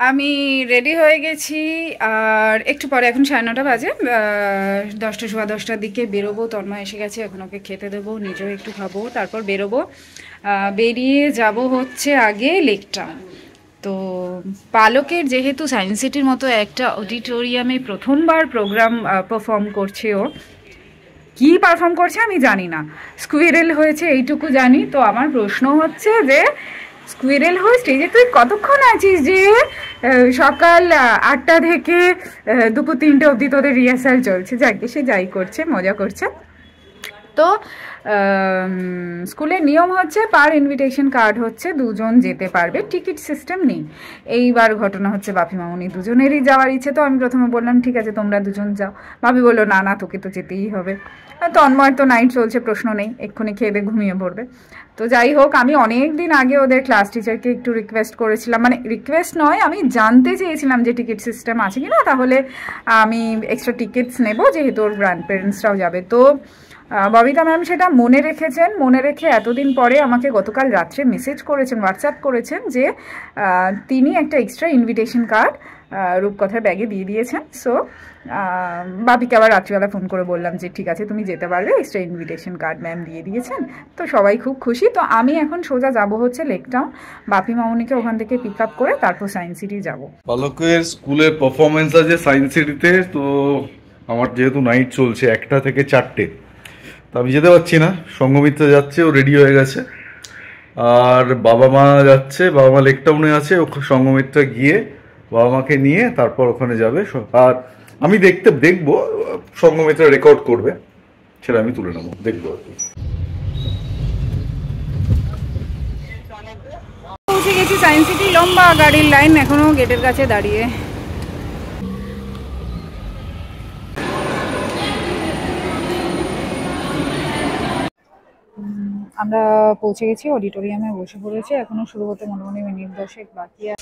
আমি রেডি হয়ে গেছি আর একটু পরে এখন 9:30 বাজে 10টা সোয়া 10টার দিকে বেরোবো। তন্ময় এসে গেছে, এখন ওকে খেতে দেবো, নিজেও একটু খাবো, তারপর বেরোবো। বেরিয়ে যাব হচ্ছে আগে লেক টাউন। তো পালকের যেহেতু সায়েন্স সিটির মতো একটা অডিটোরিয়ামে প্রথমবার প্রোগ্রাম পারফর্ম করছে, ও কী পারফর্ম করছে আমি জানি না, স্কুইরেল হয়েছে এইটুকু জানি। তো আমার প্রশ্ন হচ্ছে যে স্কুইরেল হয়ে স্টেজে তুই কতক্ষণ আছিস, যে সকাল 8টা থেকে দুপুর 3টে অবধি তোদের রিহার্সাল চলছে। যাকে সে যাই করছে, মজা করছে। তো স্কুলের নিয়ম হচ্ছে পার ইনভিটেশন কার্ড হচ্ছে 2 জন যেতে পারবে, টিকিট সিস্টেম নেই। এইবার ঘটনা হচ্ছে বাপি মামুনি দুজনেরই যাওয়ার ইচ্ছে। তো আমি প্রথমে বললাম ঠিক আছে তোমরা 2 জন যাও। বাপি বললো না না, তোকে তো যেতেই হবে। তন্ময় তো নাইট চলছে, প্রশ্ন নেই, এক্ষুনি খেয়ে দিয়ে ঘুমিয়ে পড়বে। তো যাই হোক, আমি অনেক দিন আগে ওদের ক্লাস টিচারকে একটু রিকোয়েস্ট করেছিলাম, মানে রিকোয়েস্ট নয়, আমি জানতে চেয়েছিলাম যে টিকিট সিস্টেম আছে কি না, তাহলে আমি এক্সট্রা টিকিটস নেবো, যেহেতু ওর গ্র্যান্ড প্যারেন্টসরাও যাবে। তো ববিতা ম্যাম সেটা মনে রেখেছেন, মনে রেখে এতদিন পরে আমাকে গতকাল রাত্রে মেসেজ করেছেন, হোয়াটসঅ্যাপ করেছেন যে তিনি একটা এক্সট্রা ইনভিটেশন কার্ড রূপকথার ব্যাগে দিয়ে দিয়েছেন। সো বাপিকে আবার রাত্রিবেলা ফোন করে বললাম যে ঠিক আছে তুমি যেতে পারবে, এক্সট্রা ইনভিটেশন কার্ড ম্যাম দিয়ে দিয়েছেন। তো সবাই খুব খুশি। তো আমি এখন সোজা যাব হচ্ছে লেক টাউন, বাপি মামুনিকে ওখান থেকে পিক আপ করে তারপর সায়েন্স সিটি যাব। পালকের স্কুলের পারফরমেন্স আছে সায়েন্স সিটিতে। তো আমার যেহেতু নাইট চলছে 1টা থেকে 4টে, তো আমি যেতে পারছি না। সঙ্গমিত্রা যাচ্ছে, ও রেডি হয়ে গেছে। আর বাবা মা যাচ্ছে, বাবা মা লেক টাউনে আছে, ও সঙ্গমিত্রা গিয়ে বাবা মাকে নিয়ে তারপর ওখানে যাবে। আর আমি দেখবো সঙ্গমিত্রা রেকর্ড করবে, সেটা আমি তুলে নেবো, দেখবো আর কি। পৌঁছে গেছি সায়েন্স সিটি, লম্বা গাড়ির লাইন এখনো গেটের কাছে দাঁড়িয়ে। আমরা পৌঁছে গেছি, অডিটোরিয়ামে বসে পড়েছি, এখনো শুরু হতে মোটামুটি মিনিট 10 বাকি আছে।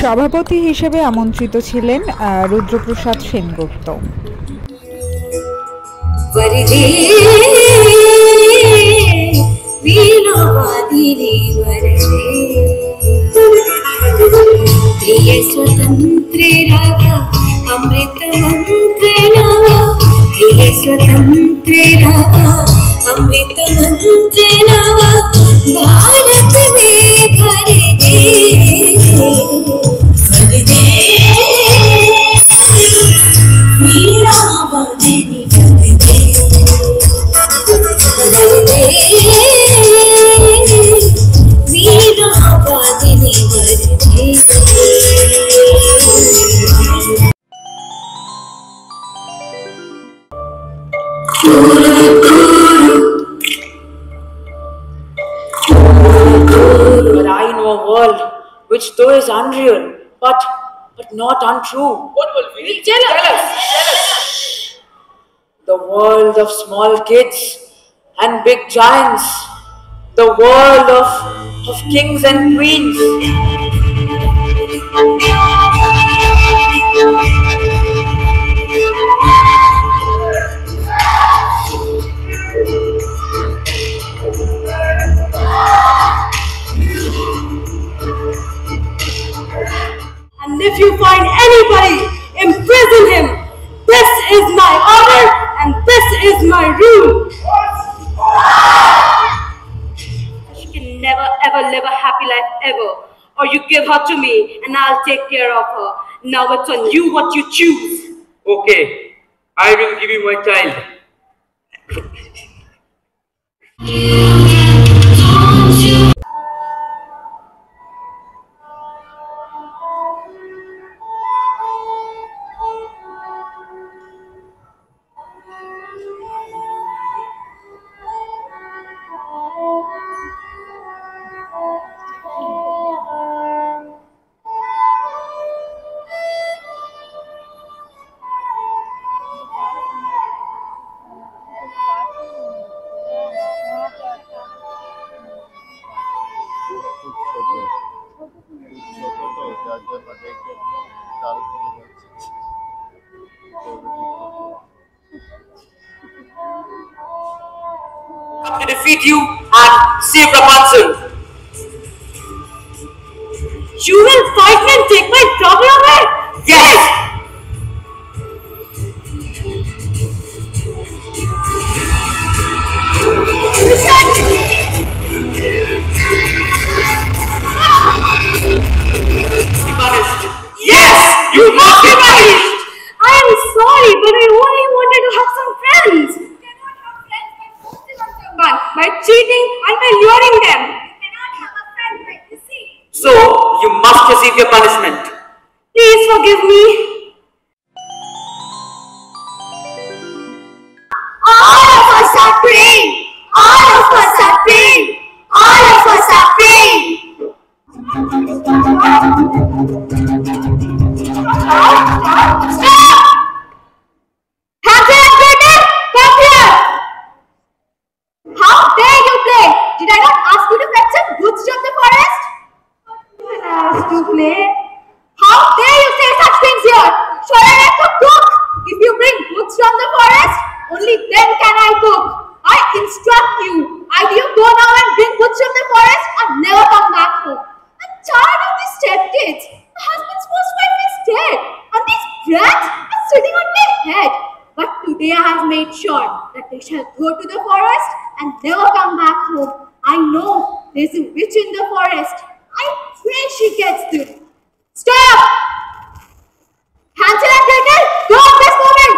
সভাপতি হিসেবে আমন্ত্রিত ছিলেন রুদ্রপ্রসাদ সেনগুপ্ত। स्वतंत्रे रागा अमृत मंत्रे नावा, स्वतंत्रे रागा अमृत मंत्रे नावा, भारत में भरे दे But I know a world which though is unreal, but not untrue. What will we tell us? The world of small kids and big giants. The world of kings and queens. And if you find anybody, imprison him. This is my order and this is my rule. She can never ever live a happy life ever. Or you give her to me and I'll take care of her. Now it's on you what you choose. Okay, I will give you my child. To defeat you and save Rapunzel. You will fight me and take my trouble away? Yes! Be punished. Yes! You must be punished! I am sorry, but I only wanted to have some friends. You cannot have friends by cheating and by luring them. You cannot have a friend by deceit. So, you must receive your punishment. Please forgive me. All of us are praying. All of us are praying. All of us are praying. Stop! Hansel and Gretel, come here. How dare you play? Did I not ask you to fetch some goods from the forest? I asked to play. How dare you say such things here? Shall I have to cook? If you bring goods from the forest, only then can I cook. I instruct you. Either you go now and bring goods from the forest or never come back home. I'm tired of these stepkids. My husband's first wife is dead and these brats are sitting on my head. But today I have made sure that they shall go to the forest and never come back home. I know there's a witch in the forest. I pray she gets them. Stop! Hansel and Gretel, go at this moment!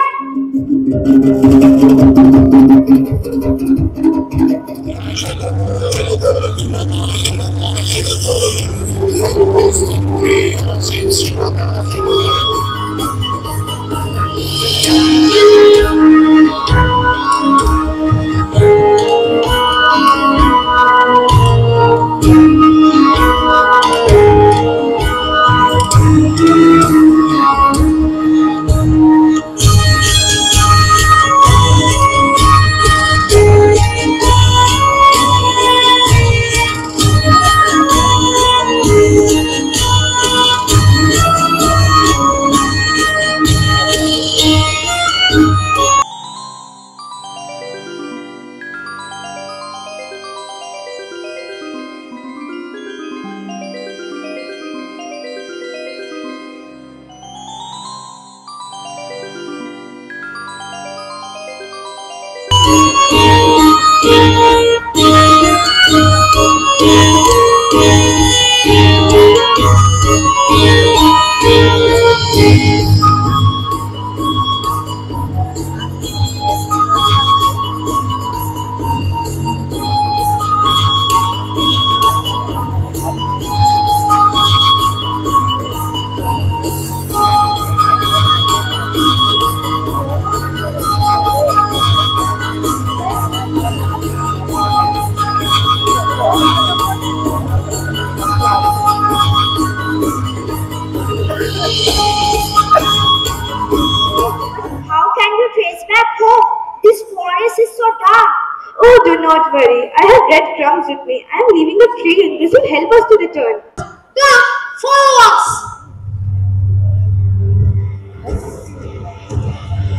Oh, do not worry. I have breadcrumbs with me. I am leaving a trail. This will help us to return. Come, follow us.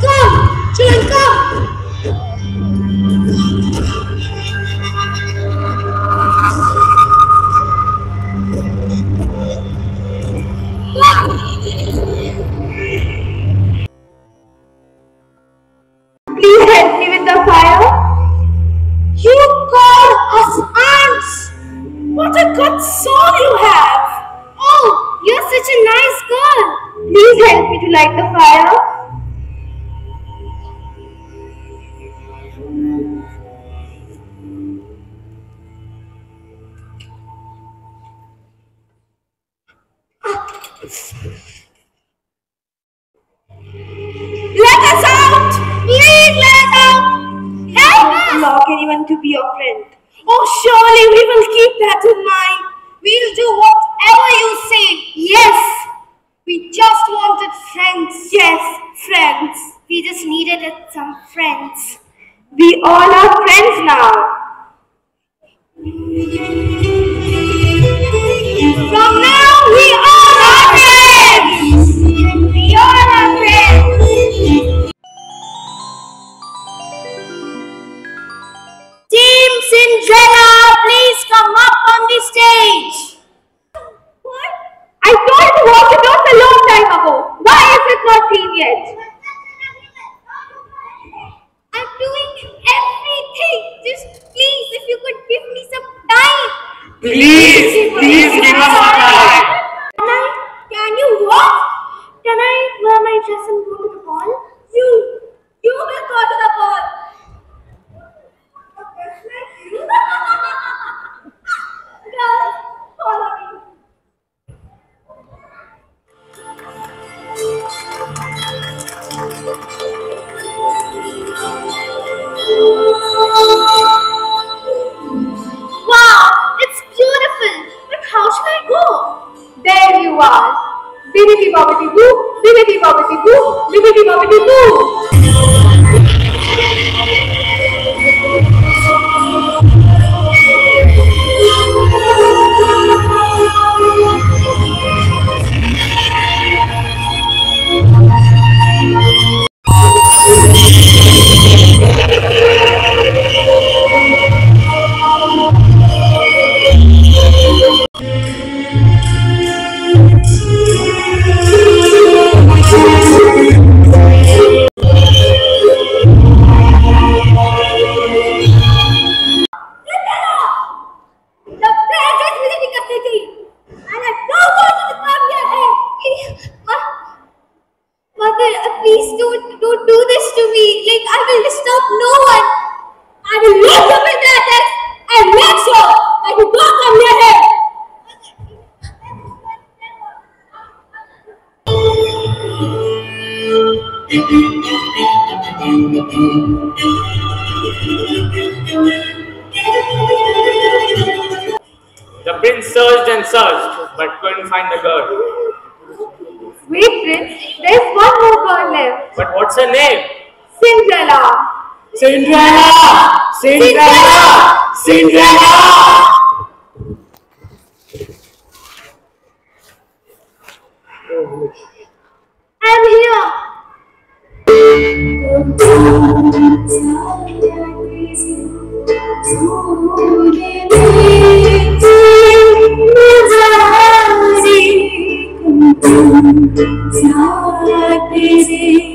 Come, children, come. Please help me with the fire. You call us ants. What a good soul you have. Oh, you're such a nice girl. Please help me to light the fire. Let us out! Please let us out! Help us! Don't block anyone to be your friend. Oh, surely we will keep that in mind. We'll do whatever you say. Yes. We just wanted friends. Yes, friends. We just needed some friends. We all are friends now. From now, we all are friends. We all are friends. Team Cinderella, please come up on the stage. What? I told you to walk it off a long time ago. Why is it not clean yet? I'm doing everything. Just please, if you could give me some time. Please give us some time. Can you walk? Can I wear my dress and go to the ball? You will go to the ball. Girls, follow me. Wow, it's beautiful. But how should I go? There you are. Bibbidi bobbidi boo, bibbidi bobbidi boo, bibbidi bobbidi boo. The bag is really crazy, and I don't want to come here. Mother, please don't do this to me. Like, I will disturb no one. I will lock up in that desk and make sure that you don't come near here. The prince searched and searched, but couldn't find the girl. Wait, Prince. There's one more girl left. But what's her name? Cinderella. Cinderella! Cinderella! Cinderella! I'm here. तेरे